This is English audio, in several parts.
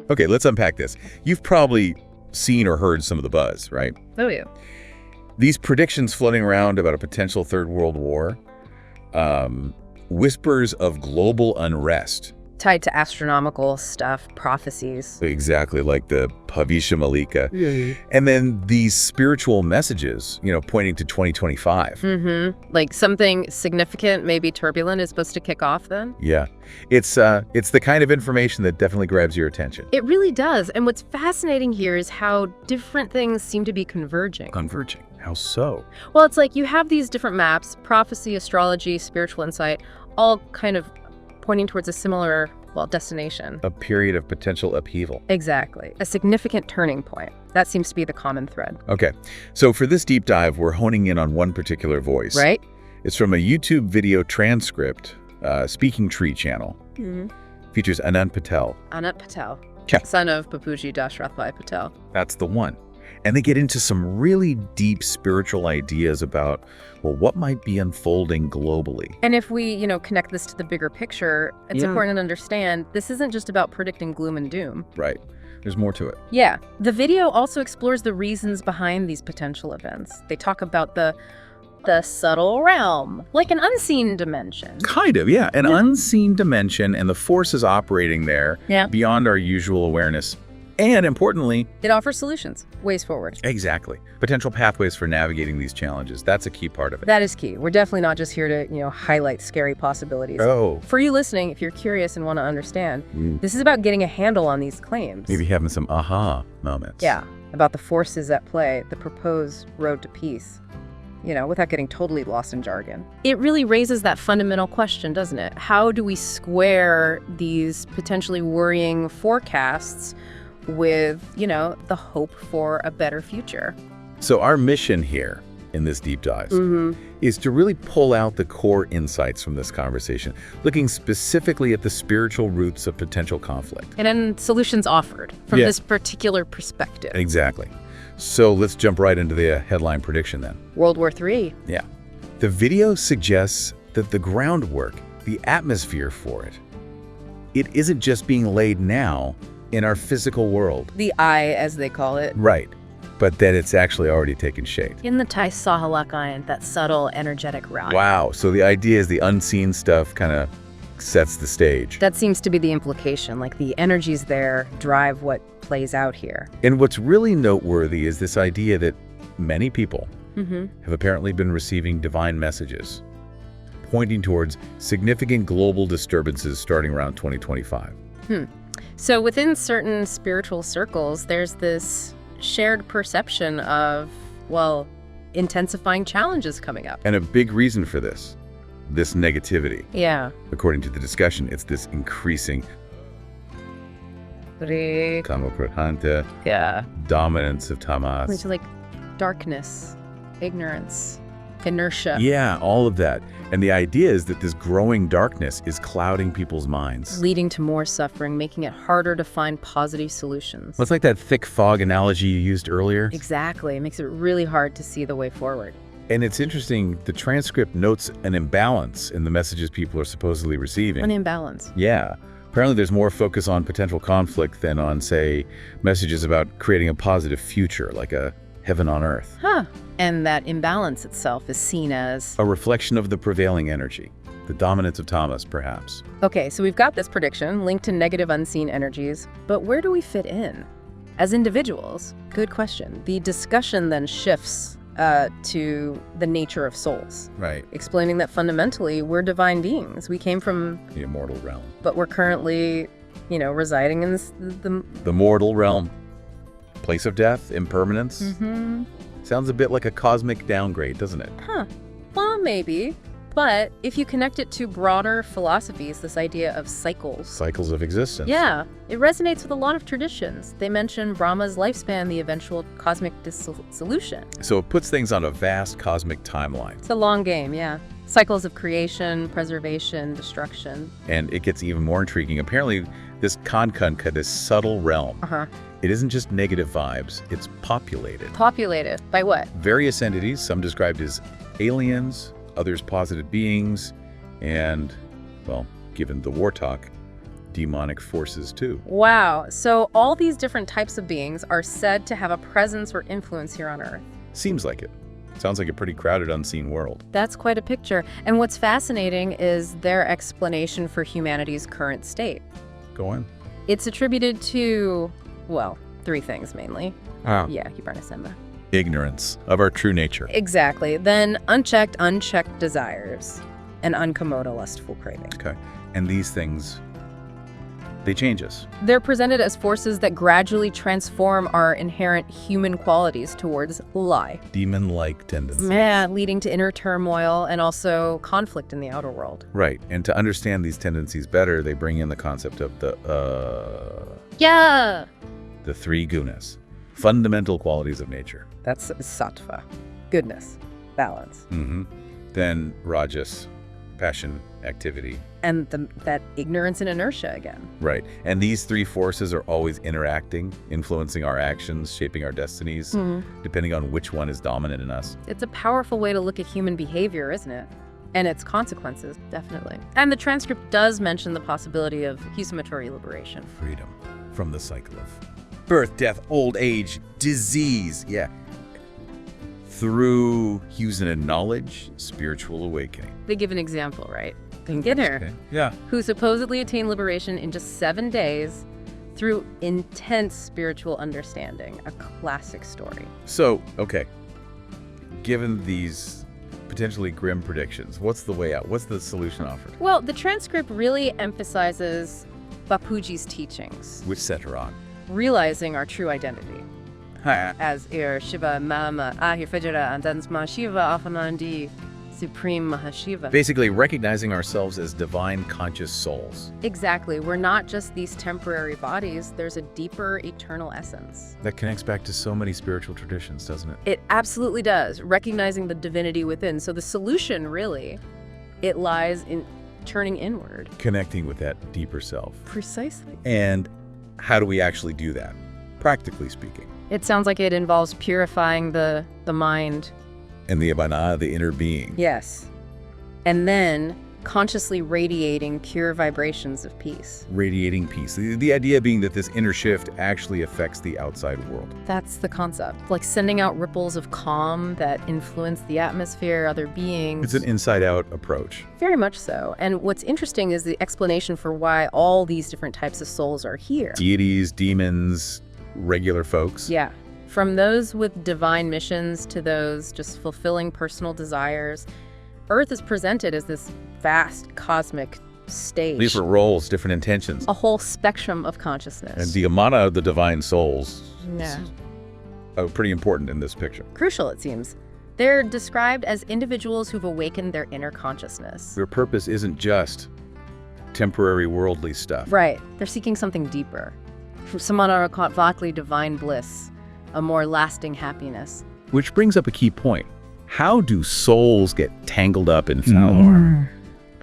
Okay, let's unpack this. You've probably seen or heard some of the buzz, right? Oh, yeah. These predictions floating around about a potential third world war, whispers of global unrest. Tied to astronomical stuff, prophecies. Exactly, like the Bhavisha Malika. Yeah. And then these spiritual messages, pointing to 2025. Like something significant, maybe turbulent, is supposed to kick off then? Yeah. It's the kind of information that definitely grabs your attention. It really does. And what's fascinating here is how different things seem to be converging. Converging? How so? Well, it's like you have these different maps, prophecy, astrology, spiritual insight, all kind of pointing towards a similar, destination. A period of potential upheaval. Exactly. A significant turning point. That seems to be the common thread. Okay. So for this deep dive, we're honing in on one particular voice. Right? It's from a YouTube video transcript, Speaking Tree channel. Features Anant Patel. Anant Patel. Yeah. Son of Bapuji Dashrathbhai Patel. That's the one. And they get into some really deep spiritual ideas about, what might be unfolding globally. And if we, connect this to the bigger picture, it's important to understand this isn't just about predicting gloom and doom. Right. There's more to it. Yeah. The video also explores the reasons behind these potential events. They talk about the subtle realm, like an unseen dimension. Kind of, yeah. An unseen dimension and the forces operating there beyond our usual awareness. And importantly, it offers solutions, ways forward. Exactly. Potential pathways for navigating these challenges. That's a key part of it. That is key. We're definitely not just here to, highlight scary possibilities. Oh. For you listening, if you're curious and want to understand, this is about getting a handle on these claims. Maybe having some aha moments. Yeah, about the forces at play, the proposed road to peace, without getting totally lost in jargon. It really raises that fundamental question, doesn't it? How do we square these potentially worrying forecasts with, the hope for a better future? So our mission here in this deep dive is to really pull out the core insights from this conversation, looking specifically at the spiritual roots of potential conflict. And then solutions offered from this particular perspective. Exactly. So let's jump right into the headline prediction then. World War III. Yeah. The video suggests that the groundwork, the atmosphere for it isn't just being laid now in our physical world. The eye, as they call it. Right. But that it's actually already taken shape. In the Tai Sahalakayan, that subtle, energetic realm. Wow. So the idea is the unseen stuff kind of sets the stage. That seems to be the implication, like the energies there drive what plays out here. And what's really noteworthy is this idea that many people have apparently been receiving divine messages pointing towards significant global disturbances starting around 2025. So within certain spiritual circles, there's this shared perception of, intensifying challenges coming up. And a big reason for this negativity. Yeah. According to the discussion, it's this increasing dominance of Tamas. Which is like darkness, ignorance, inertia. Yeah, all of that. And the idea is that this growing darkness is clouding people's minds. Leading to more suffering, making it harder to find positive solutions. Well, it's like that thick fog analogy you used earlier. Exactly. It makes it really hard to see the way forward. And it's interesting, the transcript notes an imbalance in the messages people are supposedly receiving. An imbalance. Yeah. Apparently there's more focus on potential conflict than on, say, messages about creating a positive future, like a heaven on earth. And that imbalance itself is seen as a reflection of the prevailing energy, the dominance of Tamas, perhaps. Okay, so we've got this prediction linked to negative unseen energies, but where do we fit in? As individuals? Good question. The discussion then shifts to the nature of souls. Right. Explaining that fundamentally we're divine beings. We came from the immortal realm. But we're currently, residing in the mortal realm. Place of death, impermanence. Sounds a bit like a cosmic downgrade, doesn't it? Well, maybe. But if you connect it to broader philosophies, this idea of cycles. Cycles of existence. Yeah, it resonates with a lot of traditions. They mention Brahma's lifespan, the eventual cosmic dissolution. So it puts things on a vast cosmic timeline. It's a long game, yeah. Cycles of creation, preservation, destruction. And it gets even more intriguing. Apparently, this Kankanka, this subtle realm, it isn't just negative vibes, it's populated. Populated by what? Various entities, some described as aliens, others positive beings, and, given the war talk, demonic forces too. Wow. So all these different types of beings are said to have a presence or influence here on Earth. Seems like it. Sounds like a pretty crowded, unseen world. That's quite a picture. And what's fascinating is their explanation for humanity's current state. Go on. It's attributed to, well, 3 things mainly. Ah. Yeah, Hibarnasemba. Ignorance of our true nature. Exactly. Then unchecked desires and uncomoda lustful craving. Okay. And these things, they change us. They're presented as forces that gradually transform our inherent human qualities towards lie. Demon-like tendencies. Yeah, leading to inner turmoil and also conflict in the outer world. Right. And to understand these tendencies better, they bring in the concept of the 3 gunas, fundamental qualities of nature. That's sattva, goodness, balance. Then rajas, passion, activity. And that ignorance and inertia again. Right. And these 3 forces are always interacting, influencing our actions, shaping our destinies, depending on which one is dominant in us. It's a powerful way to look at human behavior, isn't it? And its consequences, definitely. And the transcript does mention the possibility of husumatory liberation. Freedom from the cycle of birth, death, old age, disease. Yeah. Through using knowledge, spiritual awakening. They give an example, right? Beginner, Okay. Yeah. who supposedly attained liberation in just 7 days through intense spiritual understanding. A classic story. So, okay. Given these potentially grim predictions, what's the way out? What's the solution offered? Well, the transcript really emphasizes Bapuji's teachings, Which set her on? realizing our true identity. Hi. As Shiva Mama Ahir Fajara and Dansma Shiva Afanandi Supreme Mahashiva. Basically, recognizing ourselves as divine conscious souls. Exactly. We're not just these temporary bodies. There's a deeper eternal essence. That connects back to so many spiritual traditions, doesn't it? It absolutely does. Recognizing the divinity within. So the solution, really, it lies in turning inward. Connecting with that deeper self. Precisely. And how do we actually do that, practically speaking? It sounds like it involves purifying the mind. And the Abana, the inner being. Yes. And then consciously radiating pure vibrations of peace. Radiating peace. The idea being that this inner shift actually affects the outside world. That's the concept. Like sending out ripples of calm that influence the atmosphere, other beings. It's an inside-out approach. Very much so. And what's interesting is the explanation for why all these different types of souls are here. Deities, demons, regular folks. Yeah. From those with divine missions to those just fulfilling personal desires, Earth is presented as this vast cosmic stage. These are roles, different intentions. A whole spectrum of consciousness. And the Amana, the divine souls, Yeah. are pretty important in this picture. Crucial, it seems. They're described as individuals who've awakened their inner consciousness. Their purpose isn't just temporary worldly stuff. Right. They're seeking something deeper. Samanara divine bliss, a more lasting happiness. Which brings up a key point. How do souls get tangled up in Salwar?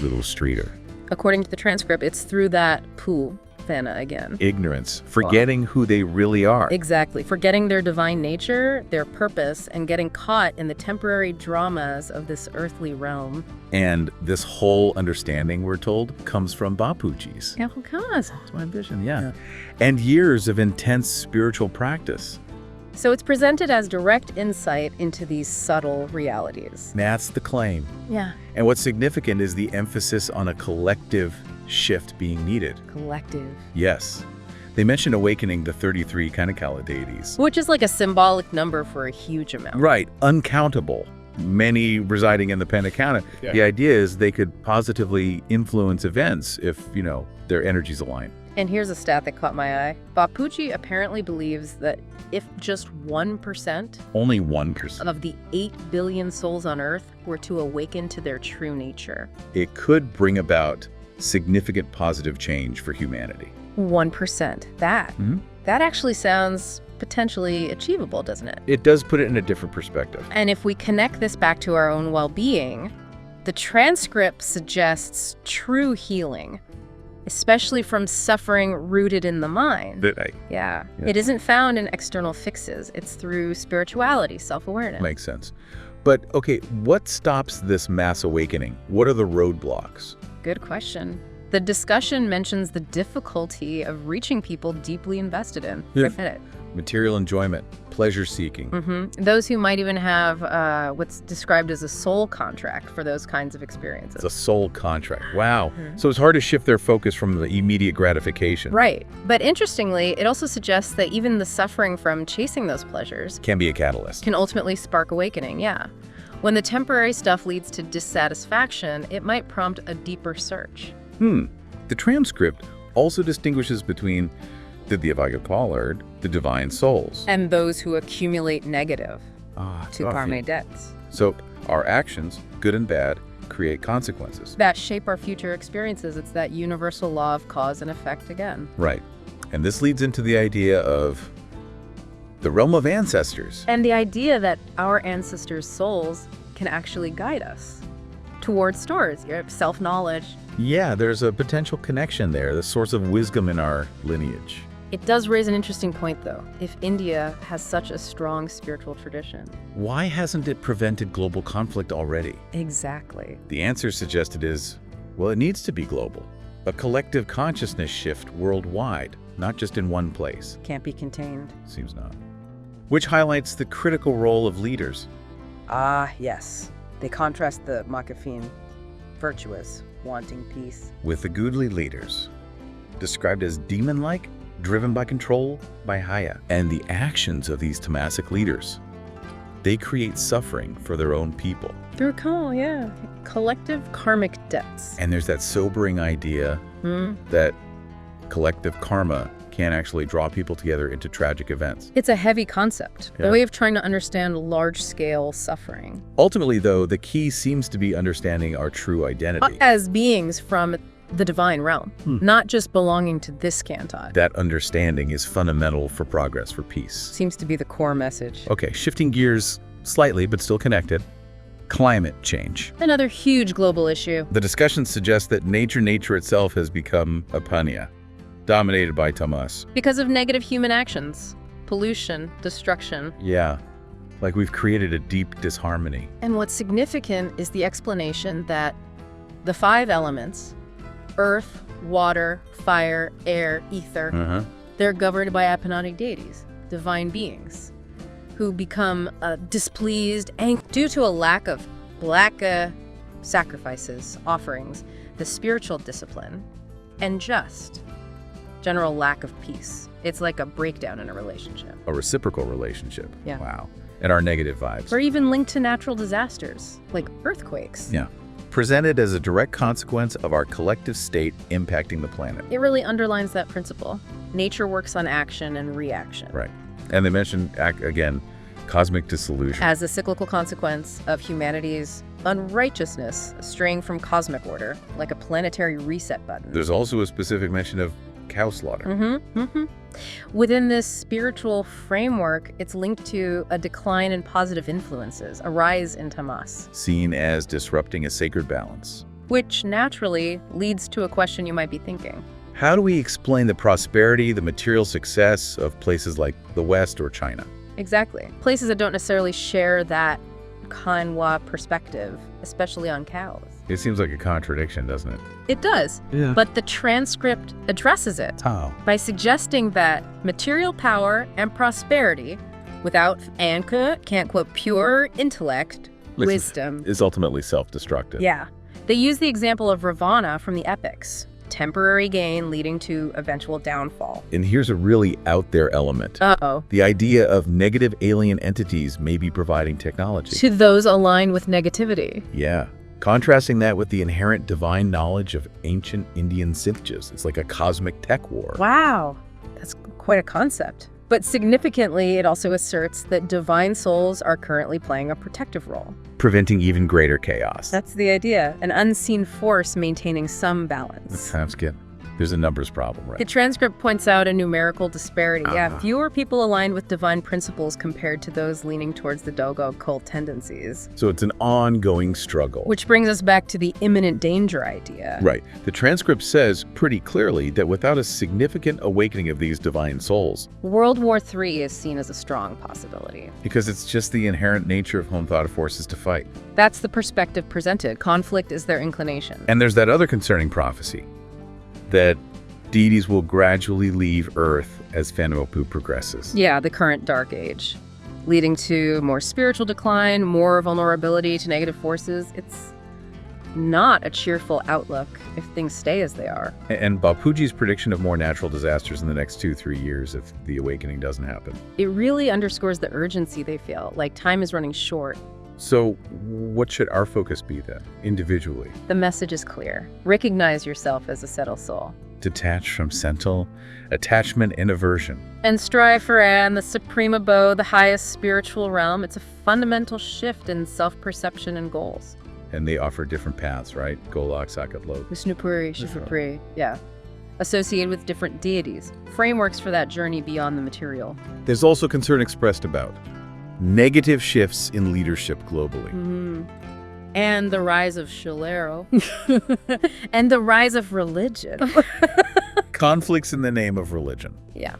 Little streeter. According to the transcript, it's through that pool, Fana again. Ignorance, forgetting who they really are. Exactly. Forgetting their divine nature, their purpose, and getting caught in the temporary dramas of this earthly realm. And this whole understanding, we're told, comes from Bapuji's. Yeah, of course. That's my vision, yeah. And years of intense spiritual practice. So it's presented as direct insight into these subtle realities. That's the claim. Yeah. And what's significant is the emphasis on a collective shift being needed. Collective. Yes. They mention awakening the 33 Kanakala deities. Which is like a symbolic number for a huge amount. Right. Uncountable. Many residing in the Pentakana. Yeah. The idea is they could positively influence events if, their energies align. And here's a stat that caught my eye. Bapuji apparently believes that if just 1% Only 1%. of the 8 billion souls on Earth were to awaken to their true nature, It could bring about significant positive change for humanity. 1%. That actually sounds potentially achievable, doesn't it? It does put it in a different perspective. And if we connect this back to our own well-being, the transcript suggests true healing, especially from suffering rooted in the mind. Yeah. It isn't found in external fixes. It's through spirituality, self-awareness. Makes sense. But, okay, what stops this mass awakening? What are the roadblocks? Good question. The discussion mentions the difficulty of reaching people deeply invested in. Yeah. I get it. Material enjoyment, pleasure-seeking. Those who might even have what's described as a soul contract for those kinds of experiences. It's a soul contract. Wow. So it's hard to shift their focus from the immediate gratification. Right. But interestingly, it also suggests that even the suffering from chasing those pleasures Can be a catalyst. can ultimately spark awakening, yeah. When the temporary stuff leads to dissatisfaction, it might prompt a deeper search. The transcript also distinguishes between the Devagapalard, the divine souls. And those who accumulate negative to coffee. karmic debts So our actions, good and bad, create consequences. that shape our future experiences. It's that universal law of cause and effect again. Right. And this leads into the idea of the realm of ancestors. And the idea that our ancestors' souls can actually guide us towards stores, self-knowledge. Yeah, there's a potential connection there, the source of wisdom in our lineage. It does raise an interesting point, though. If India has such a strong spiritual tradition. Why hasn't it prevented global conflict already? Exactly. The answer suggested is, well, it needs to be global. A collective consciousness shift worldwide, not just in one place. Can't be contained. Seems not. Which highlights the critical role of leaders. Ah, yes. They contrast the Makafin, virtuous, wanting peace. With the goodly leaders, described as demon-like, driven by control, by Haya. And the actions of these Tamasic leaders, they create suffering for their own people. Through collective karmic debts. And there's that sobering idea that collective karma can actually draw people together into tragic events. It's a heavy concept, Yeah. a way of trying to understand large-scale suffering. Ultimately, though, the key seems to be understanding our true identity. As beings from the divine realm, not just belonging to this canton. That understanding is fundamental for progress, for peace. Seems to be the core message. Okay, shifting gears slightly, but still connected. Climate change. Another huge global issue. The discussion suggests that nature itself has become a panya, dominated by Tamas. Because of negative human actions, pollution, destruction. Yeah, like we've created a deep disharmony. And what's significant is the explanation that the 5 elements, earth, water, fire, air, ether, they're governed by apanatic deities, divine beings, who become displeased due to a lack of black sacrifices, offerings, the spiritual discipline, and just general lack of peace. It's like a breakdown in a relationship. A reciprocal relationship. Yeah. Wow. And our negative vibes. Or even linked to natural disasters, like earthquakes. Yeah. Presented as a direct consequence of our collective state impacting the planet. It really underlines that principle. Nature works on action and reaction. Right. And they mentioned, again, cosmic dissolution. As a cyclical consequence of humanity's unrighteousness, straying from cosmic order, like a planetary reset button. There's also a specific mention of cow slaughter. Within this spiritual framework, it's linked to a decline in positive influences, a rise in tamas, Seen as disrupting a sacred balance. which naturally leads to a question you might be thinking. How do we explain the prosperity, the material success of places like the West or China? Exactly. Places that don't necessarily share that Kanwa perspective, especially on cows. It seems like a contradiction, doesn't it? It does, Yeah. but the transcript addresses it How? by suggesting that material power and prosperity without anka, can't quote, pure intellect, wisdom. Is ultimately self-destructive. Yeah. They use the example of Ravana from the epics. Temporary gain leading to eventual downfall. And here's a really out there element. Uh-oh. The idea of negative alien entities maybe providing technology. To those aligned with negativity. Yeah. Contrasting that with the inherent divine knowledge of ancient Indian synths. It's like a cosmic tech war. Wow. That's quite a concept. But significantly, it also asserts that divine souls are currently playing a protective role. Preventing even greater chaos. That's the idea. An unseen force maintaining some balance. Sounds good. There's a numbers problem, right? The transcript points out a numerical disparity. Yeah, fewer people aligned with divine principles compared to those leaning towards the Dogo cult tendencies. So it's an ongoing struggle. Which brings us back to the imminent danger idea. Right. The transcript says pretty clearly that without a significant awakening of these divine souls, World War III is seen as a strong possibility. because it's just the inherent nature of home thought forces to fight. That's the perspective presented. Conflict is their inclination. And there's that other concerning prophecy. that deities will gradually leave Earth as Fenmopu progresses. Yeah, the current dark age, leading to more spiritual decline, more vulnerability to negative forces. It's not a cheerful outlook if things stay as they are. And Bapuji's prediction of more natural disasters in the next 2-3 years if the awakening doesn't happen. It really underscores the urgency they feel, like time is running short. So what should our focus be then, individually? The message is clear. Recognize yourself as a settled soul. Detach from sensual attachment and aversion. And strive for and the supreme abode, the highest spiritual realm. It's a fundamental shift in self-perception and goals. And they offer different paths, right? Golok, Sakat, Vishnupuri, Shivapuri, yeah. Associated with different deities. Frameworks for that journey beyond the material. There's also concern expressed about negative shifts in leadership globally. And the rise of Shalero. And the rise of religion. Conflicts in the name of religion. Yeah.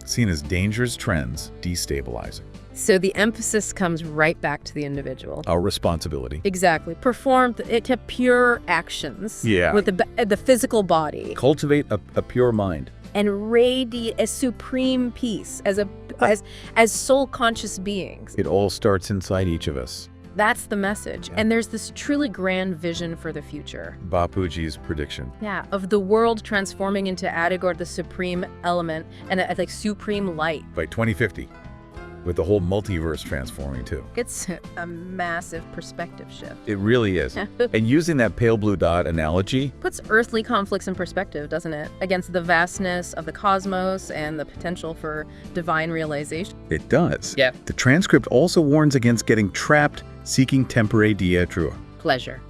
Seen as dangerous trends, destabilizing. So the emphasis comes right back to the individual. Our responsibility. Exactly. Perform to pure actions. Yeah. With the physical body. Cultivate a pure mind. And radiate a supreme peace as soul-conscious beings. It all starts inside each of us. That's the message. And there's this truly grand vision for the future. Bapuji's prediction. Yeah, of the world transforming into Adigor, the supreme element, and like supreme light. By 2050, with the whole multiverse transforming too. It's a massive perspective shift. It really is. And using that pale blue dot analogy, Puts earthly conflicts in perspective, doesn't it? Against the vastness of the cosmos and the potential for divine realization. it does. Yeah. The transcript also warns against getting trapped seeking tempore dia trua, Pleasure.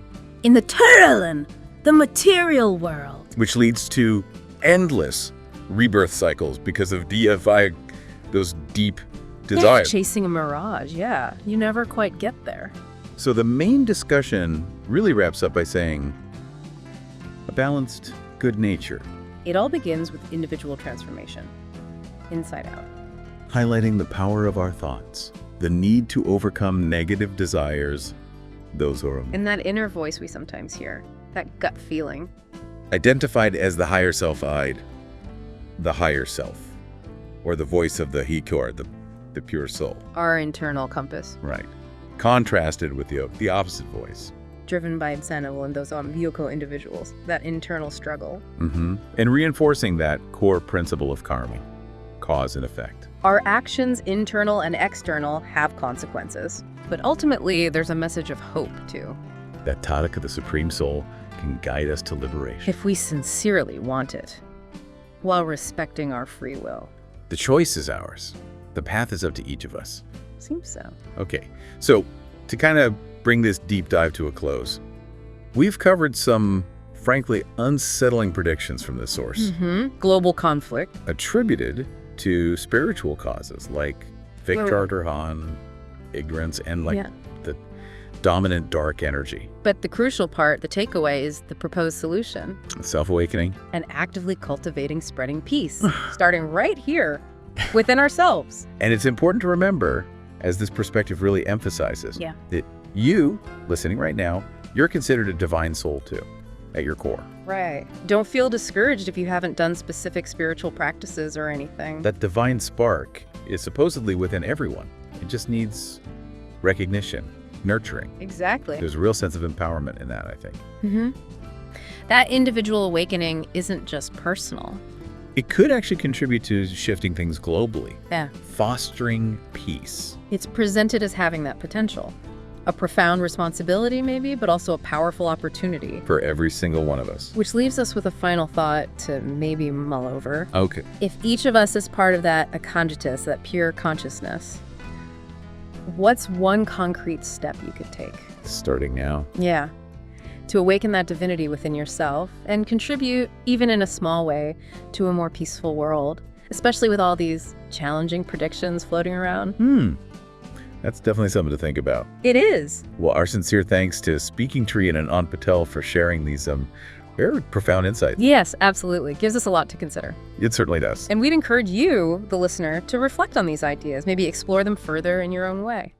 In the Turlen, the material world. which leads to endless rebirth cycles because of deifying those deep desires. Chasing a mirage, yeah. You never quite get there. So the main discussion really wraps up by saying a balanced good nature, It all begins with individual transformation, inside out. highlighting the power of our thoughts, the need to overcome negative desires, those are And that inner voice we sometimes hear, that gut feeling. identified as the higher self-eyed, the higher self, or the voice of the Hikor, the pure soul. Our internal compass, Right. Contrasted with the opposite voice. driven by Sentinel and those Yoko individuals, that internal struggle. And reinforcing that core principle of karma, cause and effect. Our actions, internal and external, have consequences. But ultimately, there's a message of hope, too. That Tadaka, the Supreme Soul, can guide us to liberation. If we sincerely want it, while respecting our free will. The choice is ours. The path is up to each of us. Seems so. Okay, so to kind of bring this deep dive to a close, we've covered some, frankly, unsettling predictions from this source, Global conflict. attributed to spiritual causes like Victor Durhan, ignorance, and like Yeah. the dominant dark energy, But the crucial part, the takeaway, is the proposed solution. self-awakening. And actively cultivating spreading peace, starting right here within ourselves. And it's important to remember, as this perspective really emphasizes, Yeah. that you, listening right now, you're considered a divine soul too, at your core. Right. Don't feel discouraged if you haven't done specific spiritual practices or anything. That divine spark is supposedly within everyone. It just needs recognition, nurturing. Exactly. There's a real sense of empowerment in that, I think. That individual awakening isn't just personal. It could actually contribute to shifting things globally, Yeah. fostering peace. It's presented as having that potential. A profound responsibility, maybe, but also a powerful opportunity. For every single one of us. Which leaves us with a final thought to maybe mull over. Okay. If each of us is part of that akanjitas, that pure consciousness, what's one concrete step you could take? Starting now. Yeah. To awaken that divinity within yourself and contribute, even in a small way, to a more peaceful world, especially with all these challenging predictions floating around. That's definitely something to think about. It is. Well, our sincere thanks to Speaking Tree and Anant Patel for sharing these very profound insights. Yes, absolutely. Gives us a lot to consider. It certainly does. And we'd encourage you, the listener, to reflect on these ideas, maybe explore them further in your own way.